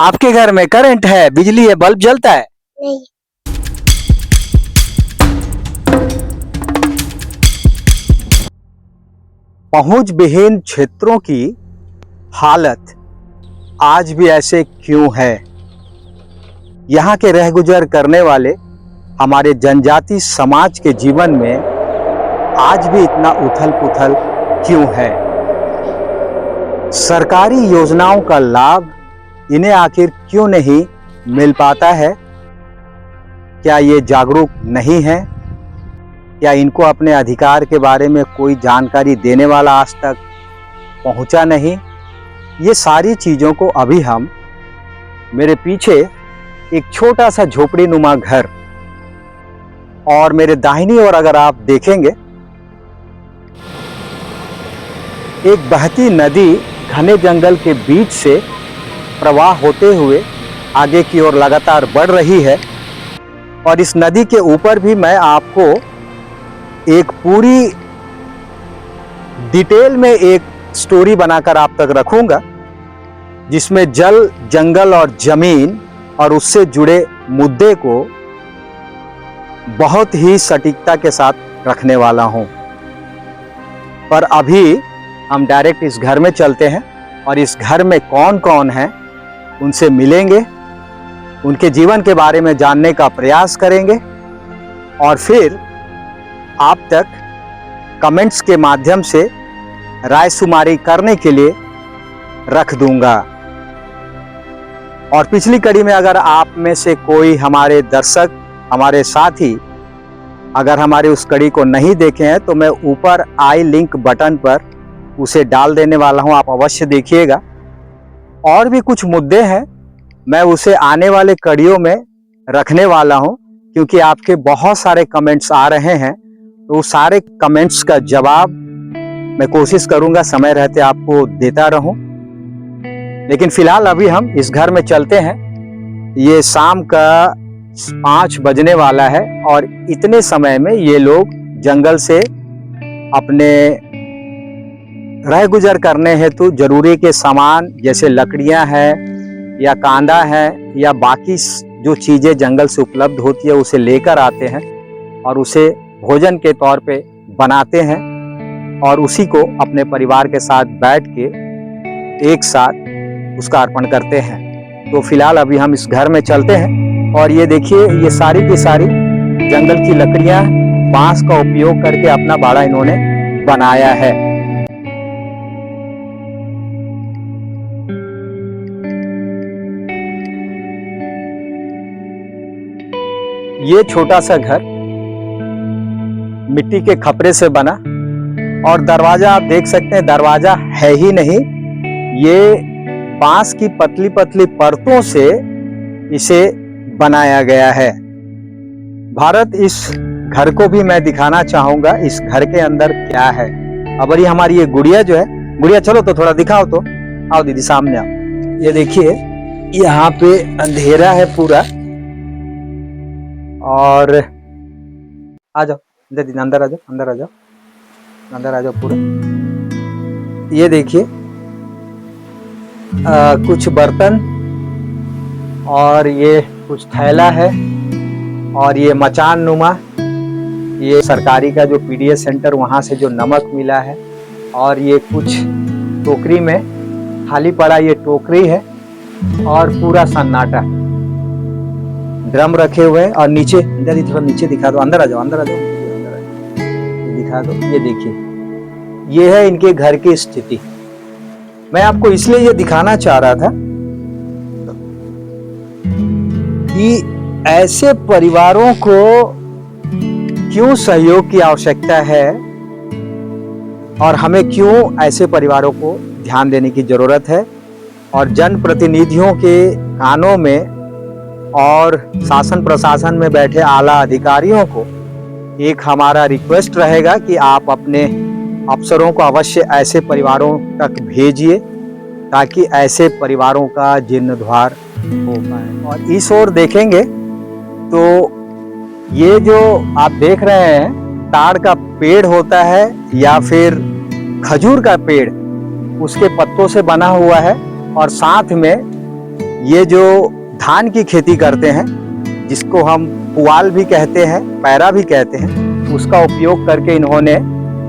आपके घर में करंट है, बिजली है, बल्ब जलता है? नहीं। पहुंच विहीन क्षेत्रों की हालत आज भी ऐसे क्यों है? यहाँ के रह गुजर करने वाले हमारे जनजाति समाज के जीवन में आज भी इतना उथल पुथल क्यों है? सरकारी योजनाओं का लाभ इन्हें आखिर क्यों नहीं मिल पाता है? क्या ये जागरूक नहीं है? क्या इनको अपने अधिकार के बारे में कोई जानकारी देने वाला आज तक पहुंचा नहीं? ये सारी चीज़ों को अभी हम मेरे पीछे एक छोटा सा झोपड़ी नुमा घर और मेरे दाहिनी ओर अगर आप देखेंगे एक बहती नदी घने जंगल के बीच से प्रवाह होते हुए आगे की ओर लगातार बढ़ रही है। और इस नदी के ऊपर भी मैं आपको एक पूरी डिटेल में एक स्टोरी बनाकर आप तक रखूंगा, जिसमें जल, जंगल और जमीन और उससे जुड़े मुद्दे को बहुत ही सटीकता के साथ रखने वाला हूं। पर अभी हम डायरेक्ट इस घर में चलते हैं और इस घर में कौन कौन है उनसे मिलेंगे, उनके जीवन के बारे में जानने का प्रयास करेंगे और फिर आप तक कमेंट्स के माध्यम से राय शुमारी करने के लिए रख दूंगा। और पिछली कड़ी में अगर आप में से कोई हमारे दर्शक, हमारे साथी अगर हमारे उस कड़ी को नहीं देखे हैं तो मैं ऊपर आई लिंक बटन पर उसे डाल देने वाला हूं, आप अवश्य देखिएगा। और भी कुछ मुद्दे हैं, मैं उसे आने वाले कड़ियों में रखने वाला हूं, क्योंकि आपके बहुत सारे कमेंट्स आ रहे हैं, तो उस सारे कमेंट्स का जवाब मैं कोशिश करूंगा समय रहते आपको देता रहूं। लेकिन फिलहाल अभी हम इस घर में चलते हैं। ये शाम का 5 बजने वाला है और इतने समय में ये लोग जंगल से अपने रह गुजर करने हेतु जरूरी के सामान जैसे लकड़ियां हैं या कांदा है या बाकी जो चीजें जंगल से उपलब्ध होती है उसे लेकर आते हैं और उसे भोजन के तौर पे बनाते हैं और उसी को अपने परिवार के साथ बैठ के एक साथ उसका अर्पण करते हैं। तो फिलहाल अभी हम इस घर में चलते हैं और ये देखिए, ये सारी की सारी जंगल की लकड़ियां बांस का उपयोग करके अपना बाड़ा इन्होंने बनाया है। ये छोटा सा घर मिट्टी के खपरे से बना और दरवाजा आप देख सकते हैं, दरवाजा है ही नहीं, ये बांस की पतली पतली परतों से इसे बनाया गया है। भारत, इस घर को भी मैं दिखाना चाहूंगा, इस घर के अंदर क्या है। अब ये हमारी ये गुड़िया जो है, गुड़िया चलो तो थोड़ा दिखाओ तो, आओ दीदी सामने आओ। ये देखिए, यहाँ पे अंधेरा है पूरा और आ जाओ दीदी, अंदर आ जाओ, अंदर आ जाओ, अंदर आ जाओ पूरा। ये देखिए कुछ बर्तन और ये कुछ थैला है और ये मचान नुमा, ये सरकारी का जो पीडीएस सेंटर वहाँ से जो नमक मिला है और ये कुछ टोकरी में खाली पड़ा ये टोकरी है और पूरा सन्नाटा, ड्रम रखे हुए हैं और नीचे थोड़ा नीचे दिखा दो, अंदर आ जाओ, अंदर आ जाओ, अंदर आ जाओ, दिखा दो। ये देखिए, ये है इनके घर की स्थिति। मैं आपको इसलिए ये दिखाना चाह रहा था कि ऐसे परिवारों को क्यों सहयोग की आवश्यकता है और हमें क्यों ऐसे परिवारों को ध्यान देने की जरूरत है। और जनप्रतिनिधियों के कानों में और शासन प्रशासन में बैठे आला अधिकारियों को एक हमारा रिक्वेस्ट रहेगा कि आप अपने अफसरों को अवश्य ऐसे परिवारों तक भेजिए ताकि ऐसे परिवारों का जीर्णोद्धार हो पाए। और इस ओर देखेंगे तो ये जो आप देख रहे हैं, ताड़ का पेड़ होता है या फिर खजूर का पेड़, उसके पत्तों से बना हुआ है और साथ में ये जो धान की खेती करते हैं, जिसको हम पुआल भी कहते हैं, पैरा भी कहते हैं, उसका उपयोग करके इन्होंने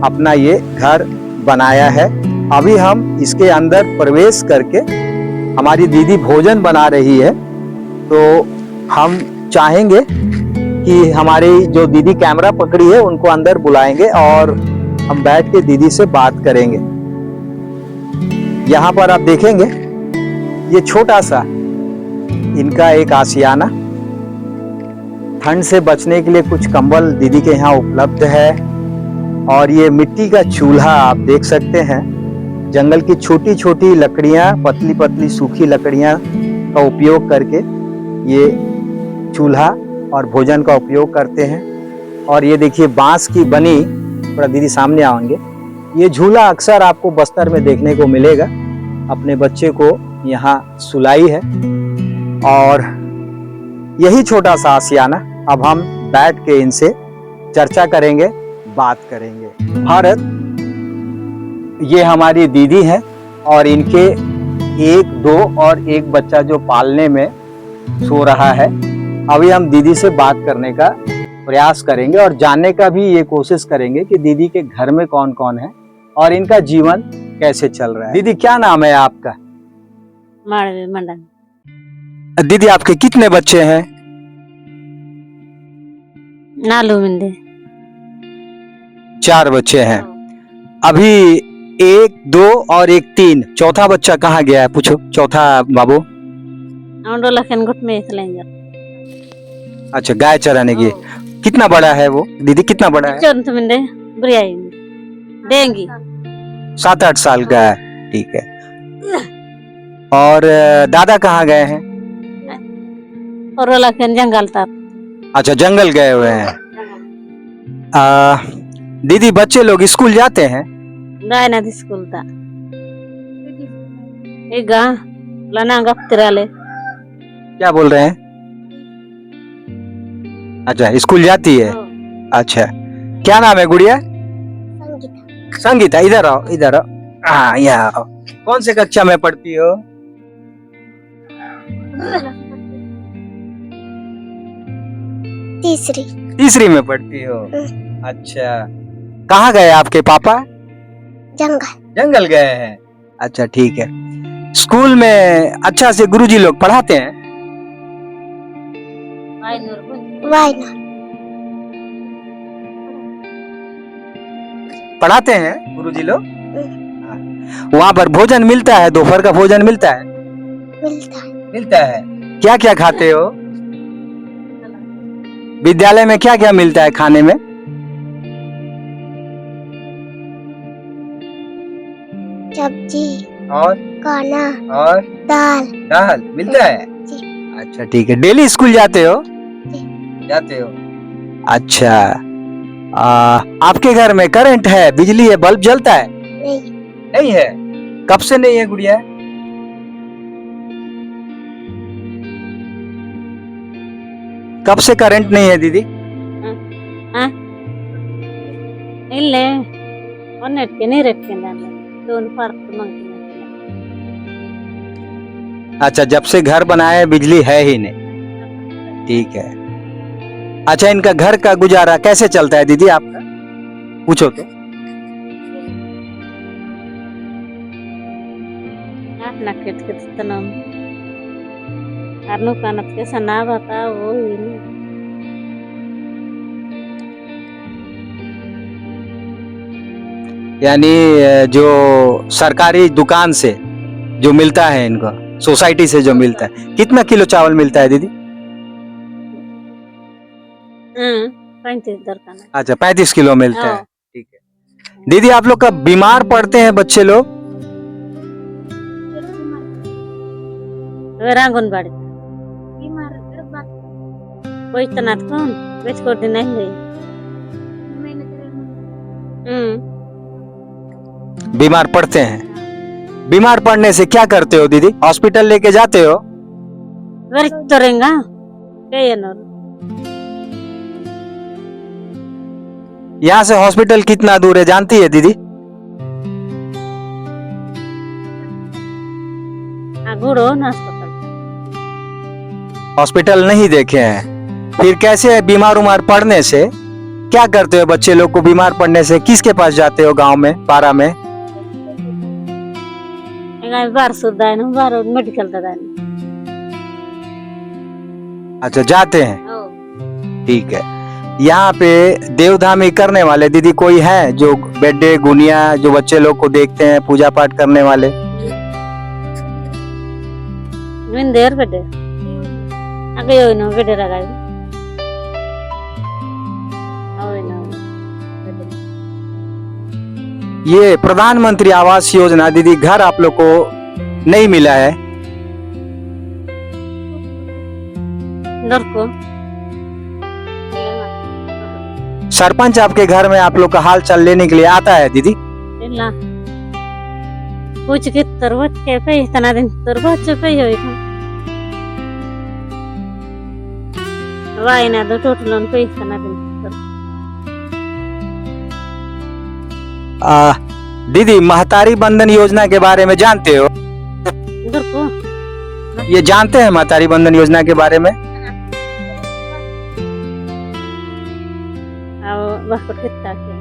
अपना ये घर बनाया है। अभी हम इसके अंदर प्रवेश करके हमारी दीदी भोजन बना रही है, तो हम चाहेंगे कि हमारी जो दीदी कैमरा पकड़ी है उनको अंदर बुलाएंगे और हम बैठ के दीदी से बात करेंगे। यहाँ पर आप देखेंगे ये छोटा सा इनका एक आशियाना, ठंड से बचने के लिए कुछ कंबल दीदी के यहाँ उपलब्ध है, और ये मिट्टी का चूल्हा आप देख सकते हैं। जंगल की छोटी छोटी लकड़ियाँ, पतली पतली सूखी लकड़ियाँ का उपयोग करके ये चूल्हा और भोजन का उपयोग करते हैं। और ये देखिए बांस की बनी, थोड़ा दीदी सामने आएंगे, ये झूला अक्सर आपको बस्तर में देखने को मिलेगा। अपने बच्चे को यहाँ सुलाई है और यही छोटा सा आशियाना। अब हम बैठ के इनसे चर्चा करेंगे, बात करेंगे। भारत, ये हमारी दीदी है और इनके 1, 2 और 1 बच्चा जो पालने में सो रहा है। अभी हम दीदी से बात करने का प्रयास करेंगे और जानने का भी ये कोशिश करेंगे कि दीदी के घर में कौन कौन है और इनका जीवन कैसे चल रहा है। दीदी क्या नाम है आपका? माड़वी मंडल। दीदी आपके कितने बच्चे हैं? नालू मिंदे 4 बच्चे हैं। अभी 1, 2 और 1 3, चौथा बच्चा कहाँ गया है? पूछो चौथा बाबू। लखन गुट में चलेंगे। अच्छा, गाय चराने की। कितना बड़ा है वो दीदी, कितना बड़ा है? चौंत मिंदे बुरियाई देंगी। 7-8 साल का है, ठीक है। और दादा कहाँ गए हैं? और लखन जंगल तक। अच्छा, जंगल गए हुए हैं। दीदी बच्चे लोग स्कूल जाते हैं? दायना स्कूल था एक गा लाना गप्तराले। क्या बोल रहे हैं? अच्छा, स्कूल जाती है। अच्छा, क्या नाम है गुड़िया? संगीता। इधर आओ, इधर आओ। हाँ, यहाँ आओ। कौन से कक्षा में पढ़ती हो? तीसरी में पढ़ती हो। अच्छा, कहाँ गए आपके पापा? जंगल गए हैं। अच्छा, ठीक है। स्कूल में अच्छा से गुरुजी लोग पढ़ाते हैं? पढ़ाते हैं गुरुजी लोग। वहाँ पर भोजन मिलता है? दोपहर का भोजन मिलता है? मिलता है। क्या क्या खाते हो? विद्यालय में क्या क्या मिलता है खाने में? सब्जी और खाना और दाल मिलता है। अच्छा, ठीक है। डेली स्कूल जाते हो? जाते हो। अच्छा, आपके घर में करंट है, बिजली है, बल्ब जलता है? नहीं है। कब से नहीं है गुड़िया? कब से करंट नहीं है दीदी? इल्ले नेट के नहीं रखे दोन फर्क मंगते। अच्छा, जब से घर बनाए बिजली है ही नहीं, ठीक है। अच्छा, इनका घर का गुजारा कैसे चलता है दीदी आपका? पूछो तो। सना बता वो यानी जो सरकारी दुकान से जो मिलता है इनको, सोसाइटी से जो मिलता है, कितना किलो चावल मिलता है दीदी? 35 दरकार। अच्छा, 35 किलो मिलता है, ठीक है। दीदी आप लोग का बीमार पड़ते हैं बच्चे लोग? आंगनबाड़ी कोई तनात कौन बेच कर दिन नहीं गई। बीमार पड़ते हैं। बीमार पड़ने से क्या करते हो दीदी? हॉस्पिटल लेके जाते हो? यहाँ से हॉस्पिटल कितना दूर है जानती है दीदी? हॉस्पिटल नहीं देखे हैं, फिर कैसे बीमार उमार पड़ने से क्या करते हो? बच्चे लोग को बीमार पड़ने से किसके पास जाते हो? गांव में, पारा में? बार सुधा बार मेडिकल दादा अच्छा, जाते हैं, ठीक है। यहाँ पे देवधामी करने वाले दीदी कोई है जो बेडे गुनिया जो बच्चे लोग को देखते हैं, पूजा पाठ करने वाले? देर बेटे आगे बेटे रगा ये प्रधानमंत्री आवास योजना दीदी घर आप लोग को नहीं मिला है? डर को सरपंच आपके घर में आप लोग का हाल चाल लेने के लिए आता है दीदी? ಇಲ್ಲ कुछ के तरवत के पे इतना दिन तरवत से पे होई वाई ना दो टोटल पे इतना दिन दीदी महतारी बंधन योजना के बारे में जानते हो? इधर को ये जानते हैं महतारी बंधन योजना के बारे में? आओ बाहर कितना के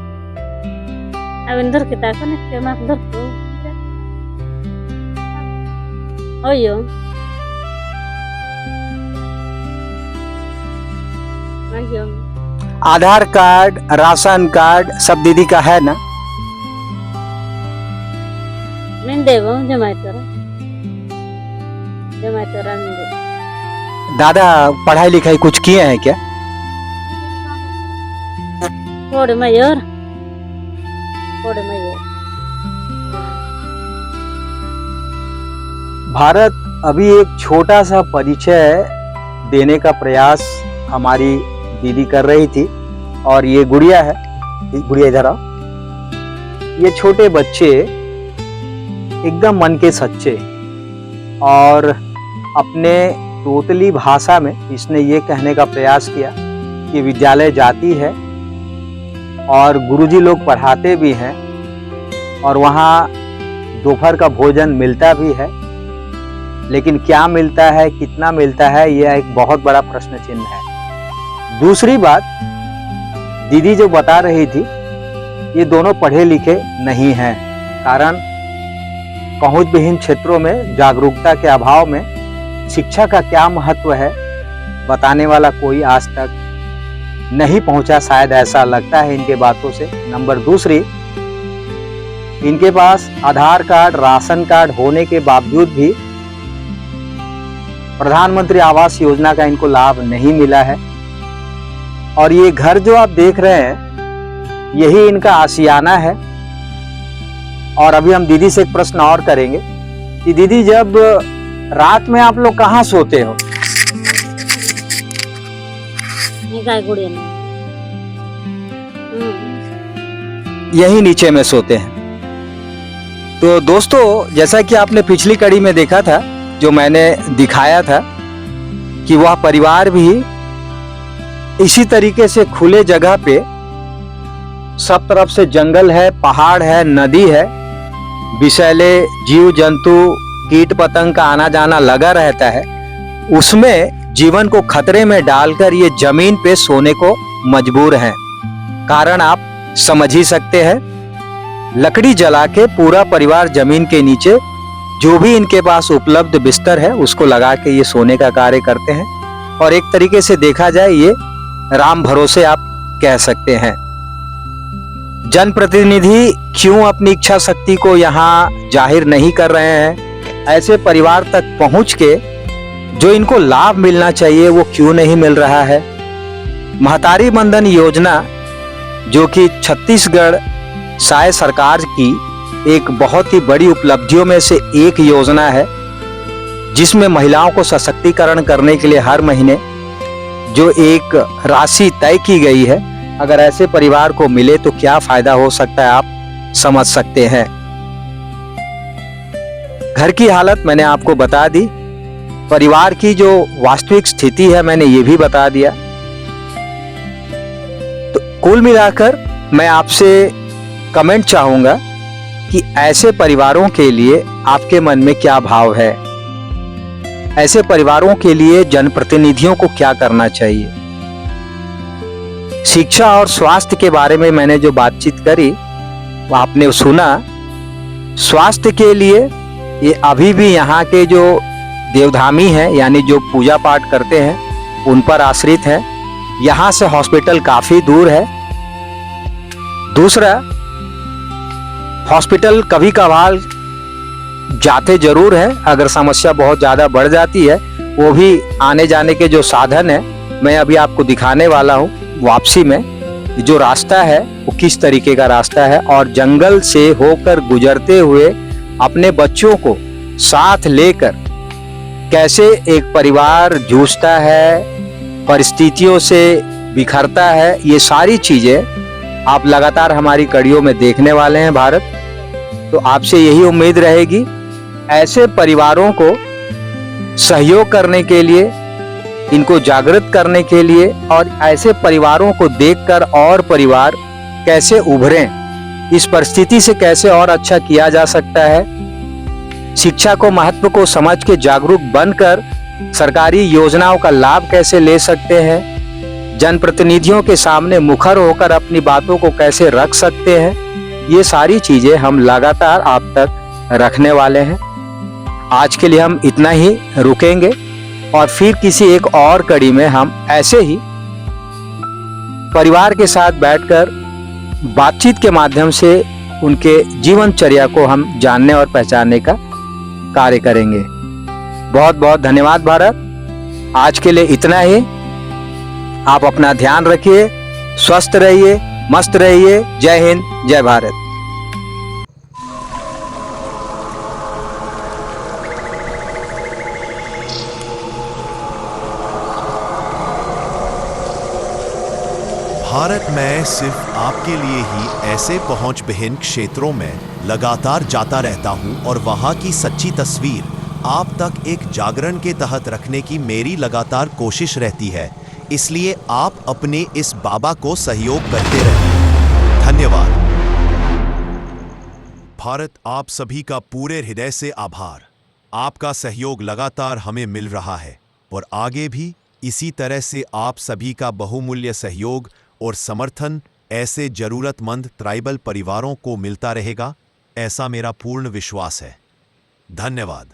अब इंदर कितना को ने के माफ दर को ओयो ओयो आधार कार्ड, राशन कार्ड सब दीदी का है ना? मैं देवो जमाइतो रंदे दादा पढ़ाई लिखाई कुछ किए हैं क्या? कोड मयूर भारत अभी एक छोटा सा परिचय देने का प्रयास हमारी दीदी कर रही थी, और ये गुड़िया है, गुड़िया इधर आओ। ये छोटे बच्चे एकदम मन के सच्चे, और अपने तोतली भाषा में इसने ये कहने का प्रयास किया कि विद्यालय जाती है और गुरुजी लोग पढ़ाते भी हैं और वहाँ दोपहर का भोजन मिलता भी है, लेकिन क्या मिलता है, कितना मिलता है, यह एक बहुत बड़ा प्रश्न चिन्ह है। दूसरी बात दीदी जो बता रही थी, ये दोनों पढ़े लिखे नहीं हैं, कारण पहुंच विहीन क्षेत्रों में जागरूकता के अभाव में शिक्षा का क्या महत्व है बताने वाला कोई आज तक नहीं पहुंचा, शायद ऐसा लगता है इनके बातों से। नंबर दूसरी, इनके पास आधार कार्ड, राशन कार्ड होने के बावजूद भी प्रधानमंत्री आवास योजना का इनको लाभ नहीं मिला है, और ये घर जो आप देख रहे हैं यही इनका आशियाना है। और अभी हम दीदी से एक प्रश्न और करेंगे कि दीदी जब रात में आप लोग कहाँ सोते हो? यही नीचे में सोते हैं। तो दोस्तों, जैसा कि आपने पिछली कड़ी में देखा था, जो मैंने दिखाया था कि वह परिवार भी इसी तरीके से खुले जगह पे, सब तरफ से जंगल है, पहाड़ है, नदी है, विषैले जीव जंतु कीट पतंग का आना जाना लगा रहता है, उसमें जीवन को खतरे में डालकर ये जमीन पे सोने को मजबूर हैं। कारण आप समझ ही सकते हैं, लकड़ी जला के पूरा परिवार जमीन के नीचे जो भी इनके पास उपलब्ध बिस्तर है उसको लगा के ये सोने का कार्य करते हैं, और एक तरीके से देखा जाए ये राम भरोसे आप कह सकते हैं। जनप्रतिनिधि क्यों अपनी इच्छा शक्ति को यहाँ जाहिर नहीं कर रहे हैं? ऐसे परिवार तक पहुँच के जो इनको लाभ मिलना चाहिए वो क्यों नहीं मिल रहा है? महतारी बंधन योजना जो कि छत्तीसगढ़ साय सरकार की एक बहुत ही बड़ी उपलब्धियों में से एक योजना है, जिसमें महिलाओं को सशक्तिकरण करने के लिए हर महीने जो एक राशि तय की गई है, अगर ऐसे परिवार को मिले तो क्या फायदा हो सकता है आप समझ सकते हैं। घर की हालत मैंने आपको बता दी, परिवार की जो वास्तविक स्थिति है मैंने ये भी बता दिया। तो कुल मिलाकर मैं आपसे कमेंट चाहूंगा कि ऐसे परिवारों के लिए आपके मन में क्या भाव है? ऐसे परिवारों के लिए जनप्रतिनिधियों को क्या करना चाहिए। शिक्षा और स्वास्थ्य के बारे में मैंने जो बातचीत करी वो आपने सुना। स्वास्थ्य के लिए ये अभी भी यहाँ के जो देवधामी हैं यानी जो पूजा पाठ करते हैं उन पर आश्रित है। यहाँ से हॉस्पिटल काफी दूर है। दूसरा, हॉस्पिटल कभी कभार जाते जरूर है, अगर समस्या बहुत ज़्यादा बढ़ जाती है वो भी आने जाने के जो साधन है मैं अभी आपको दिखाने वाला हूँ। वापसी में जो रास्ता है वो किस तरीके का रास्ता है और जंगल से होकर गुजरते हुए अपने बच्चों को साथ लेकर कैसे एक परिवार जूझता है, परिस्थितियों से बिखरता है, ये सारी चीज़ें आप लगातार हमारी कड़ियों में देखने वाले हैं भारत। तो आपसे यही उम्मीद रहेगी ऐसे परिवारों को सहयोग करने के लिए, इनको जागृत करने के लिए और ऐसे परिवारों को देखकर और परिवार कैसे उभरें, इस परिस्थिति से कैसे और अच्छा किया जा सकता है। शिक्षा को महत्व को समझ के जागरूक बनकर सरकारी योजनाओं का लाभ कैसे ले सकते हैं, जनप्रतिनिधियों के सामने मुखर होकर अपनी बातों को कैसे रख सकते हैं, ये सारी चीजें हम लगातार आप तक रखने वाले हैं। आज के लिए हम इतना ही रुकेंगे और फिर किसी एक और कड़ी में हम ऐसे ही परिवार के साथ बैठकर बातचीत के माध्यम से उनके जीवनचर्या को हम जानने और पहचानने का कार्य करेंगे। बहुत बहुत धन्यवाद भारत। आज के लिए इतना ही। आप अपना ध्यान रखिए, स्वस्थ रहिए, मस्त रहिए। जय हिंद, जय भारत। भारत में सिर्फ आपके लिए ही ऐसे पहुंच विहीन क्षेत्रों में लगातार जाता रहता हूं और वहां की सच्ची तस्वीर आप तक एक जागरण के तहत रखने की मेरी लगातार कोशिश रहती है। इसलिए आप अपने इस बाबा को सहयोग करते रहें। धन्यवाद भारत। आप सभी का पूरे हृदय से आभार। आपका सहयोग लगातार हमें मिल रहा है और आगे भी इसी तरह से आप सभी का बहुमूल्य सहयोग और समर्थन ऐसे जरूरतमंद ट्राइबल परिवारों को मिलता रहेगा, ऐसा मेरा पूर्ण विश्वास है। धन्यवाद।